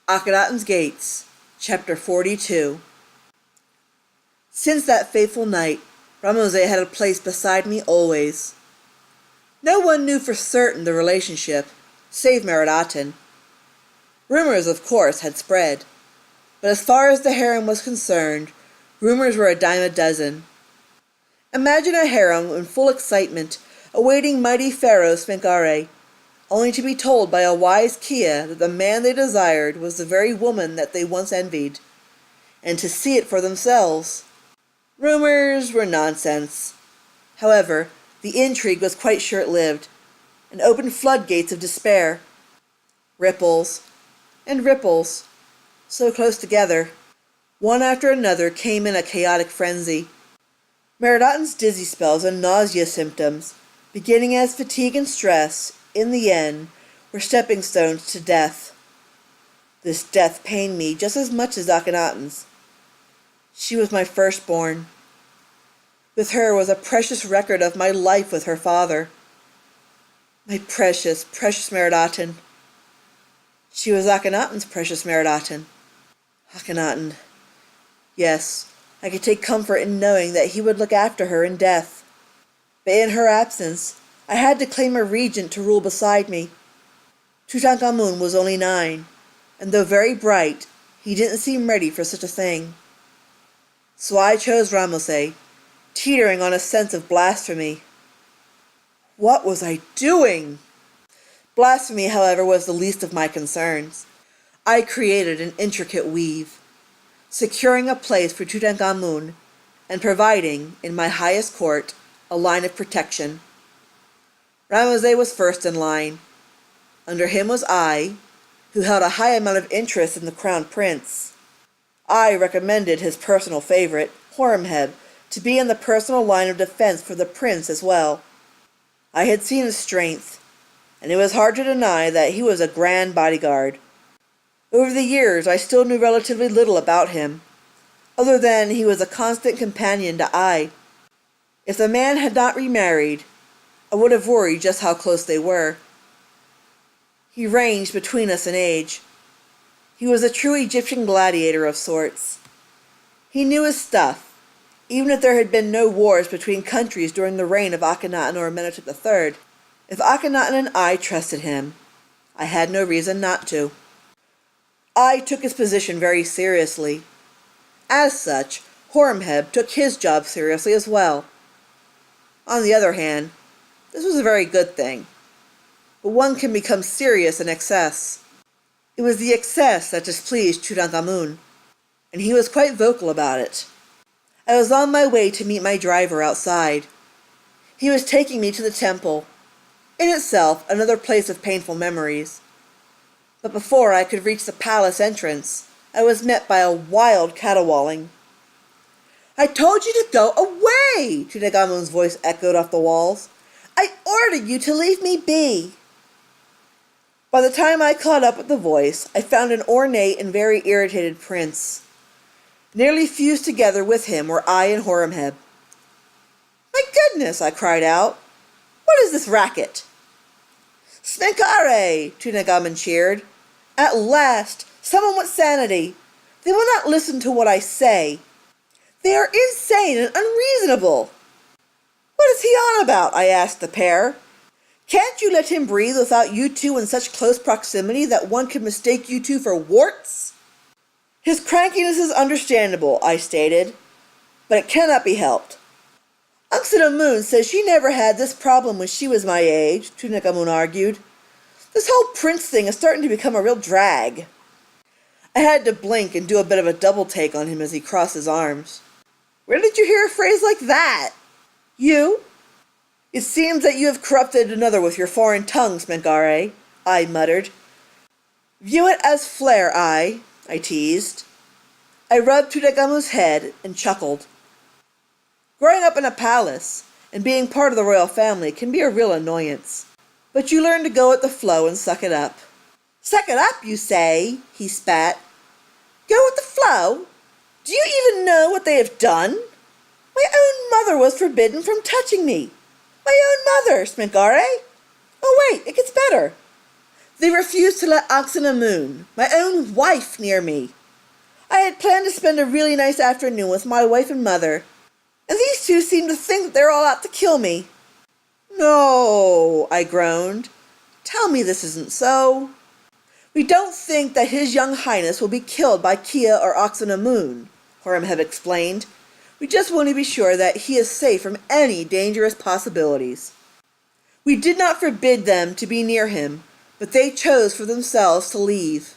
Akhetaten's Gates, Chapter 42. Since that fateful night, Ramose had a place beside me always. No one knew for certain the relationship, save Akhetaten. Rumors, of course, had spread, but as far as the harem was concerned, rumors were a dime a dozen. Imagine a harem in full excitement, awaiting mighty Pharaoh Smenkhare, only to be told by a wise Kia that the man they desired was the very woman that they once envied, and to see it for themselves. Rumors were nonsense. However, the intrigue was quite short-lived, and opened floodgates of despair. Ripples, and ripples, so close together, one after another came in a chaotic frenzy. Akhetaten's dizzy spells and nausea symptoms, beginning as fatigue and stress, in the end, were stepping stones to death. This death pained me just as much as Akhetaten's. She was my firstborn. With her was a precious record of my life with her father. My precious, precious Akhetaten. She was Akhenaten's precious Akhetaten. Akhenaten. Yes, I could take comfort in knowing that he would look after her in death. But in her absence, I had to claim a regent to rule beside me. Tutankhamun was only 9, and though very bright, he didn't seem ready for such a thing. So I chose Ramose, teetering on a sense of blasphemy. What was I doing? Blasphemy, however, was the least of my concerns. I created an intricate weave, securing a place for Tutankhamun and providing, in my highest court, a line of protection. Ramose was first in line. Under him was I, who held a high amount of interest in the crown prince. I recommended his personal favorite, Horemheb, to be in the personal line of defense for the prince as well. I had seen his strength, and it was hard to deny that he was a grand bodyguard. Over the years, I still knew relatively little about him, other than he was a constant companion to I. If the man had not remarried, I would have worried just how close they were. He ranged between us in age. He was a true Egyptian gladiator of sorts. He knew his stuff, even if there had been no wars between countries during the reign of Akhenaten or Amenhotep III. If Akhenaten and I trusted him, I had no reason not to. I took his position very seriously. As such, Horemheb took his job seriously as well. On the other hand, this was a very good thing, but one can become serious in excess. It was the excess that displeased Tutankhamun, and he was quite vocal about it. I was on my way to meet my driver outside. He was taking me to the temple, in itself another place of painful memories. But before I could reach the palace entrance, I was met by a wild caterwauling. "I told you to go away!" Tutankhamun's voice echoed off the walls. "I ordered you to leave me be!" By the time I caught up with the voice, I found an ornate and very irritated prince. Nearly fused together with him were I and Horemheb. "My goodness!" I cried out. "What is this racket?" "Smenkhare!" Tutankhamun cheered. "At last, someone with sanity. They will not listen to what I say. They are insane and unreasonable." "What is he on about?" I asked the pair. "Can't you let him breathe without you two in such close proximity that one could mistake you two for warts?" "His crankiness is understandable," I stated, "but it cannot be helped." "Akhetaten says she never had this problem when she was my age," Tutankhamun argued. "This whole prince thing is starting to become a real drag." I had to blink and do a bit of a double take on him as he crossed his arms. "Where did you hear a phrase like that?" "You?" "It seems that you have corrupted another with your foreign tongue, Smenkhare," I muttered. "View it as flair, I teased. I rubbed Tutankhamun's head and chuckled. Growing up in a palace and being part of the royal family can be a real annoyance, but you learn to go with the flow and suck it up. "Suck it up, you say?" he spat. "Go with the flow? Do you even know what they have done? My own mother was forbidden from touching me. My own mother, Smenkhare. Oh wait, it gets better. They refused to let Akhetaten, my own wife, near me. I had planned to spend a really nice afternoon with my wife and mother, and these two seemed to think that they're all out to kill me. No, I groaned. Tell me this isn't so. We don't think that His Young Highness will be killed by Kia or Akhetaten, Horemheb explained. We just want to be sure that he is safe from any dangerous possibilities. We did not forbid them to be near him, but they chose for themselves to leave.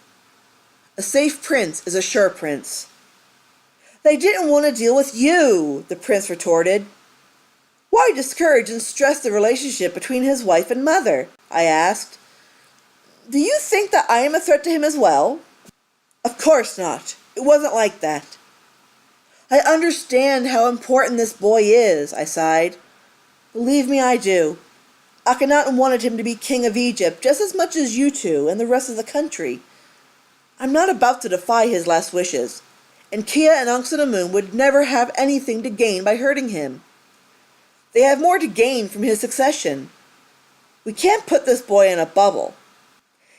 A safe prince is a sure prince. They didn't want to deal with you, the prince retorted. Why discourage and stress the relationship between his wife and mother? I asked. Do you think that I am a threat to him as well? Of course not. It wasn't like that. I understand how important this boy is, I sighed. Believe me, I do. Akhenaten wanted him to be king of Egypt just as much as you two and the rest of the country. I'm not about to defy his last wishes, and Kia and Akhetaten would never have anything to gain by hurting him. They have more to gain from his succession. We can't put this boy in a bubble.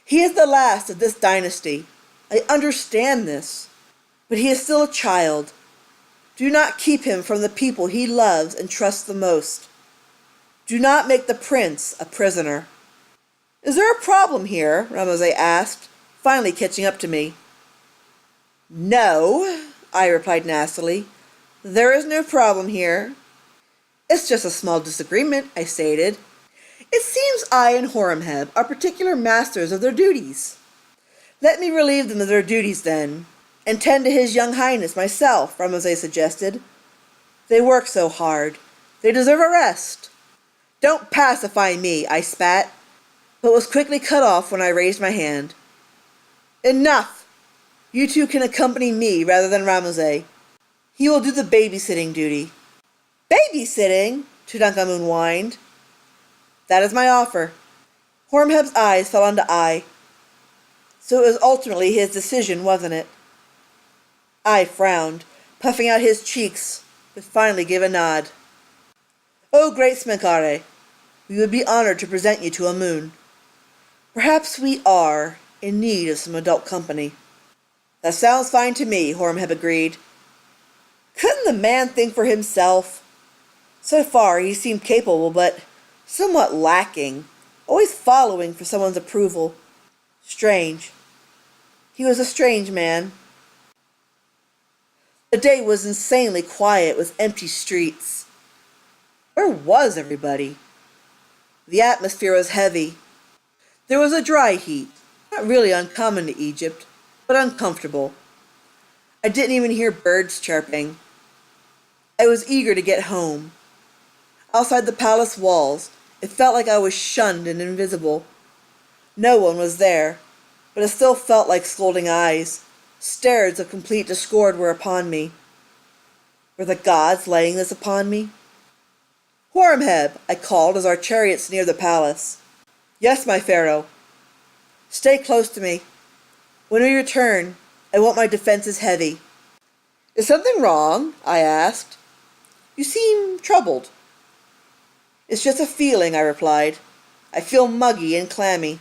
He is the last of this dynasty. I understand this, but he is still a child. Do not keep him from the people he loves and trusts the most. Do not make the prince a prisoner. Is there a problem here? Ramose asked, finally catching up to me. No, I replied nastily. There is no problem here. It's just a small disagreement, I stated. It seems I and Horemheb are particular masters of their duties. Let me relieve them of their duties then, and tend to His Young Highness myself, Ramose suggested. They work so hard. They deserve a rest. Don't pacify me, I spat, but was quickly cut off when I raised my hand. Enough! You two can accompany me rather than Ramose. He will do the babysitting duty. Babysitting? Tutankhamun whined. That is my offer. Horemheb's eyes fell onto I. So it was ultimately his decision, wasn't it? I frowned, puffing out his cheeks, but finally gave a nod. Oh, great Smenkare, we would be honored to present you to Amun. Perhaps we are in need of some adult company. That sounds fine to me, Horemheb agreed. Couldn't the man think for himself? So far he seemed capable, but somewhat lacking, always following for someone's approval. Strange. He was a strange man. The day was insanely quiet with empty streets. Where was everybody? The atmosphere was heavy. There was a dry heat, not really uncommon to Egypt, but uncomfortable. I didn't even hear birds chirping. I was eager to get home. Outside the palace walls, it felt like I was shunned and invisible. No one was there, but it still felt like scolding eyes. Stares of complete discord were upon me. Were the gods laying this upon me? Horemheb, I called as our chariots neared the palace. Yes, my pharaoh. Stay close to me. When we return, I want my defenses heavy. Is something wrong? I asked. You seem troubled. It's just a feeling, I replied. I feel muggy and clammy.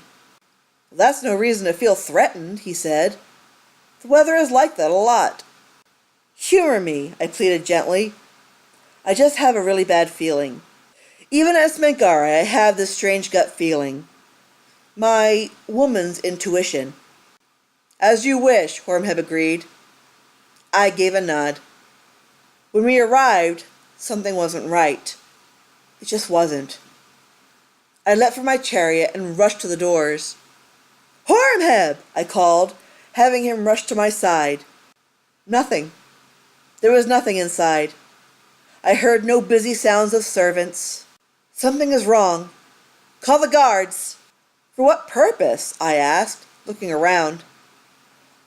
Well, that's no reason to feel threatened, he said. The weather is like that a lot. Humor me, I pleaded gently. I just have a really bad feeling. Even as Smenkare, I have this strange gut feeling. My woman's intuition. As you wish, Horemheb agreed. I gave a nod. When we arrived, something wasn't right. It just wasn't. I leapt from my chariot and rushed to the doors. Horemheb! I called, having him rush to my side. Nothing. There was nothing inside. I heard no busy sounds of servants. Something is wrong. Call the guards. For what purpose? I asked, looking around.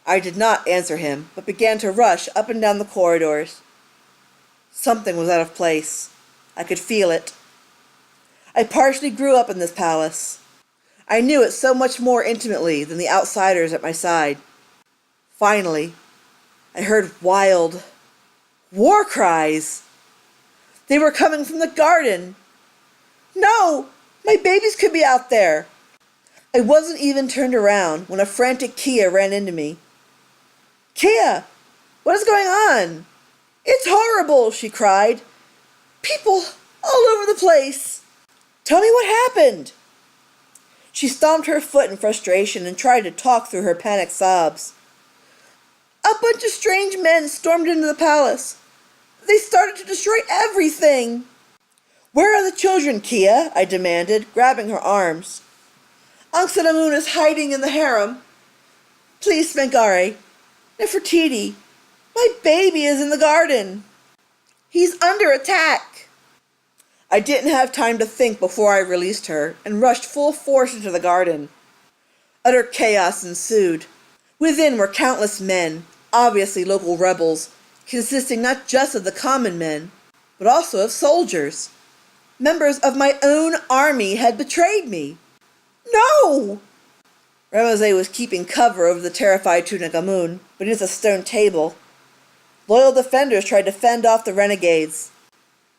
I did not answer him, but began to rush up and down the corridors. Something was out of place. I could feel it. I partially grew up in this palace. I knew it so much more intimately than the outsiders at my side. Finally, I heard wild war cries. They were coming from the garden. No, my babies could be out there. I wasn't even turned around when a frantic Kia ran into me. "Kia, what is going on?" "It's horrible," she cried. "People all over the place." "Tell me what happened." She stomped her foot in frustration and tried to talk through her panicked sobs. "A bunch of strange men stormed into the palace. They started to destroy everything." "Where are the children, Kia?" I demanded, grabbing her arms. "Akhetaten is hiding in the harem. Please, Smenkare. Nefertiti, my baby is in the garden. He's under attack." I didn't have time to think before I released her and rushed full force into the garden. Utter chaos ensued. Within were countless men, obviously local rebels, consisting not just of the common men, but also of soldiers. Members of my own army had betrayed me. "No!" Ramose was keeping cover over the terrified Tutankhamun beneath a stone table. Loyal defenders tried to fend off the renegades.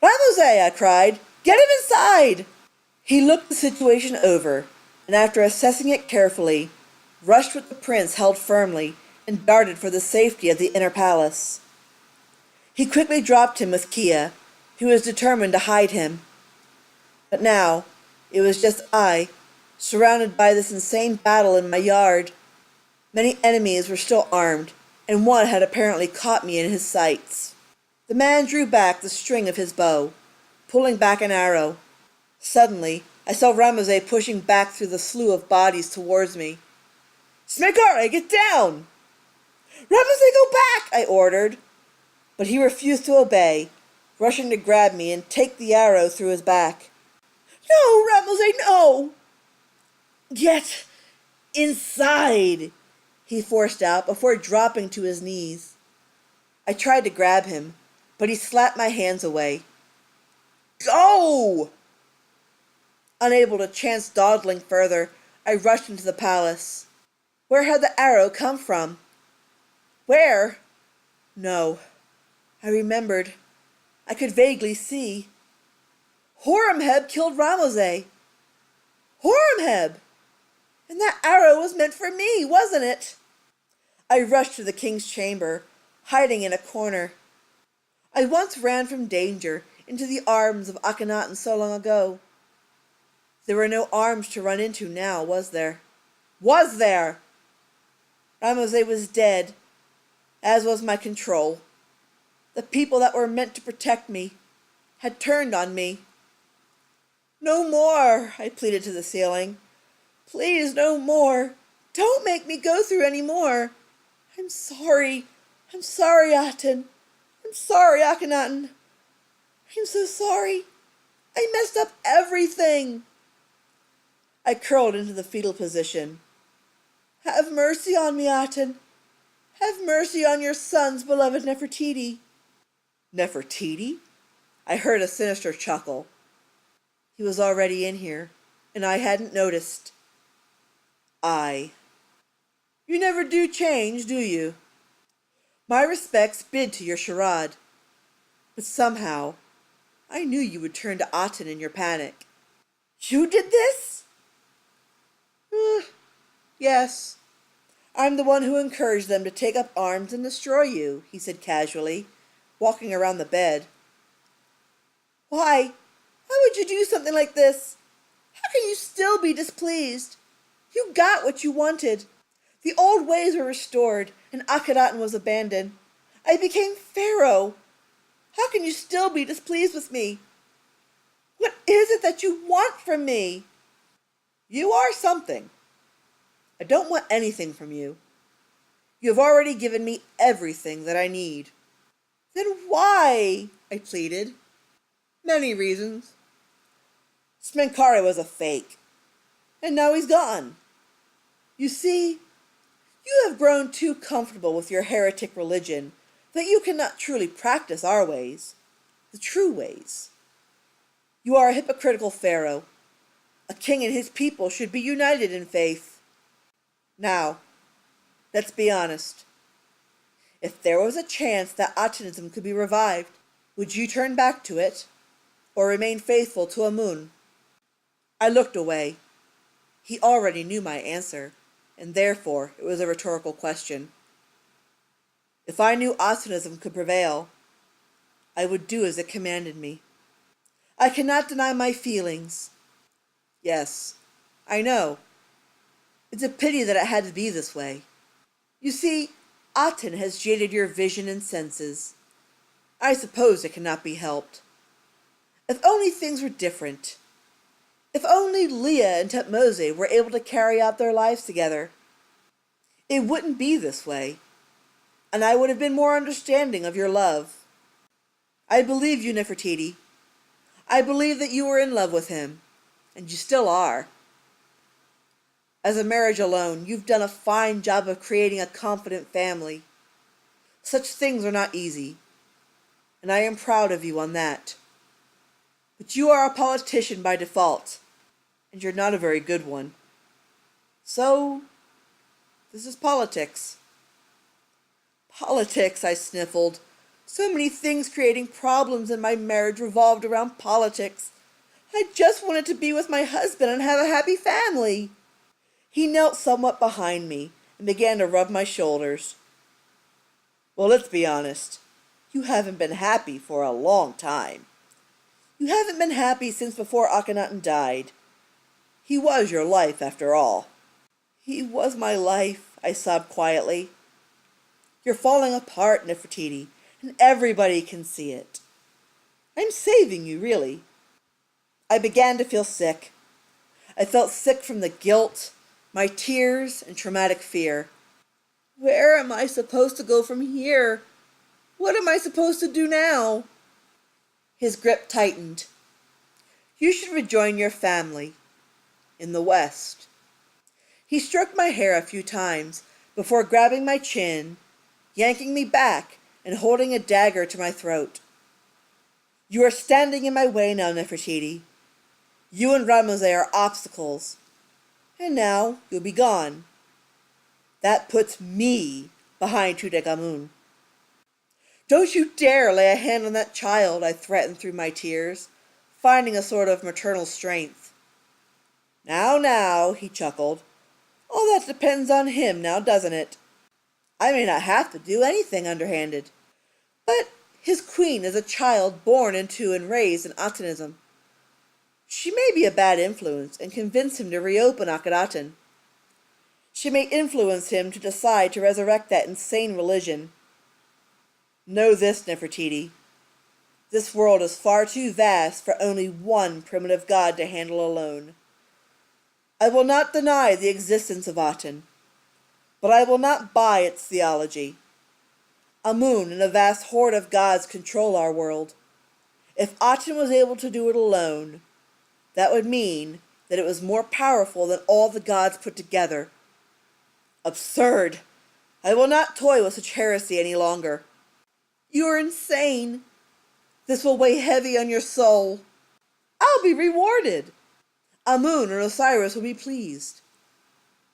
"Ramose!" I cried. "Get him inside!" He looked the situation over, and after assessing it carefully, rushed with the prince held firmly and darted for the safety of the inner palace. He quickly dropped him with Kia, who was determined to hide him. But now it was just I, surrounded by this insane battle in my yard. Many enemies were still armed, and one had apparently caught me in his sights. The man drew back the string of his bow, pulling back an arrow. Suddenly, I saw Ramose pushing back through the slew of bodies towards me. "Smenkare, get down!" "Ramose, go back!" I ordered. But he refused to obey, rushing to grab me and take the arrow through his back. "No, Ramose, no!" "Get inside!" he forced out before dropping to his knees. I tried to grab him, but he slapped my hands away. "Go!" Unable to chance dawdling further, I rushed into the palace. Where had the arrow come from? Where? No. I remembered. I could vaguely see. Horemheb killed Ramose. Horemheb! And that arrow was meant for me, wasn't it? I rushed to the king's chamber, hiding in a corner. I once ran from danger into the arms of Akhetaten so long ago. There were no arms to run into now, was there? Was there? Ramose was dead, as was my control. The people that were meant to protect me had turned on me. "No more," I pleaded to the ceiling. "Please, no more. Don't make me go through any more. I'm sorry. I'm sorry, Aten. I'm sorry, Akhetaten. I'm so sorry. I messed up everything." I curled into the fetal position. "Have mercy on me, Aten. Have mercy on your son's beloved Nefertiti." "Nefertiti?" I heard a sinister chuckle. He was already in here, and I hadn't noticed. You never do change, do you? My respects bid to your charade. But somehow, I knew you would turn to Aten in your panic. You did this? Yes. I'm the one who encouraged them to take up arms and destroy you, he said casually, walking around the bed. Why? Why would you do something like this? How can you still be displeased? You got what you wanted. The old ways were restored, and Akhetaten was abandoned. I became pharaoh. How can you still be displeased with me? What is it that you want from me? You are something. I don't want anything from you. You have already given me everything that I need. Then why? I pleaded. Many reasons. Smenkare was a fake, and now he's gone. You see, you have grown too comfortable with your heretic religion that you cannot truly practice our ways, the true ways. You are a hypocritical pharaoh. A king and his people should be united in faith. Now, let's be honest. If there was a chance that Atenism could be revived, would you turn back to it, or remain faithful to Amun? I looked away. He already knew my answer, and therefore it was a rhetorical question. If I knew Ostranism could prevail, I would do as it commanded me. I cannot deny my feelings. Yes, I know. It's a pity that it had to be this way. You see, Aten has jaded your vision and senses. I suppose it cannot be helped. If only things were different. If only Leah and Tutmose were able to carry out their lives together. It wouldn't be this way, and I would have been more understanding of your love. I believe you, Nefertiti. I believe that you were in love with him, and you still are. As a marriage alone, you've done a fine job of creating a confident family. Such things are not easy, and I am proud of you on that. But you are a politician by default, and you're not a very good one. So, this is politics. Politics, I sniffled. So many things creating problems in my marriage revolved around politics. I just wanted to be with my husband and have a happy family. He knelt somewhat behind me and began to rub my shoulders. Well, let's be honest. You haven't been happy for a long time. You haven't been happy since before Akhenaten died. He was your life, after all. He was my life, I sobbed quietly. You're falling apart, Nefertiti, and everybody can see it. I'm saving you, really. I began to feel sick. I felt sick from the guilt, my tears, and traumatic fear. Where am I supposed to go from here? What am I supposed to do now? His grip tightened. You should rejoin your family in the West. He stroked my hair a few times before grabbing my chin, yanking me back, and holding a dagger to my throat. You are standing in my way now, Nefertiti. You and Ramose are obstacles, and now you'll be gone. That puts me behind Tutankhamun. Don't you dare lay a hand on that child, I threatened through my tears, finding a sort of maternal strength. Now, he chuckled. All that depends on him now, doesn't it? I may not have to do anything underhanded, but his queen is a child born into and raised in Atenism. She may be a bad influence and convince him to reopen Akhetaten. She may influence him to decide to resurrect that insane religion. Know this, Nefertiti. This world is far too vast for only one primitive god to handle alone. I will not deny the existence of Aten, but I will not buy its theology. Amun and a vast horde of gods control our world. If Aten was able to do it alone, that would mean that it was more powerful than all the gods put together. Absurd! I will not toy with such heresy any longer. You are insane. This will weigh heavy on your soul. I'll be rewarded. Amun and Osiris will be pleased.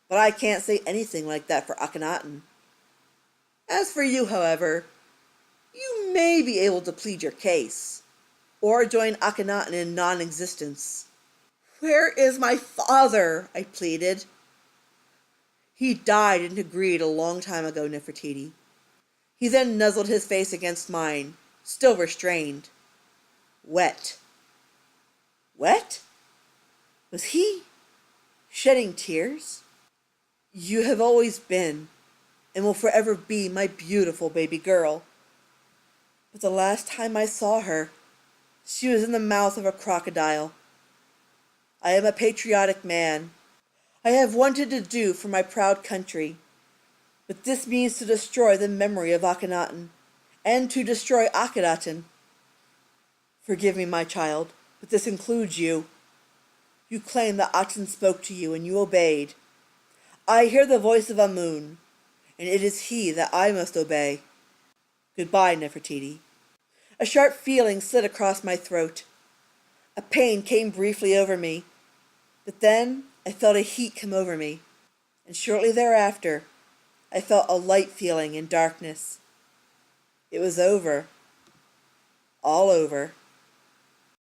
But I can't say anything like that for Akhenaten. As for you, however, you may be able to plead your case, or join Akhenaten in non-existence. Where is my father? I pleaded. He died into greed a long time ago, Nefertiti. He then nuzzled his face against mine, still restrained. Wet. Wet? Was he shedding tears? You have always been, and will forever be, my beautiful baby girl. But the last time I saw her, she was in the mouth of a crocodile. I am a patriotic man. I have wanted to do for my proud country, but this means to destroy the memory of Akhenaten, and to destroy Akhetaten. Forgive me, my child, but this includes you. You claim that Aten spoke to you, and you obeyed. I hear the voice of Amun, and it is he that I must obey. Goodbye, Nefertiti. A sharp feeling slid across my throat. A pain came briefly over me, but then I felt a heat come over me, and shortly thereafter, I felt a light feeling in darkness. It was over. All over.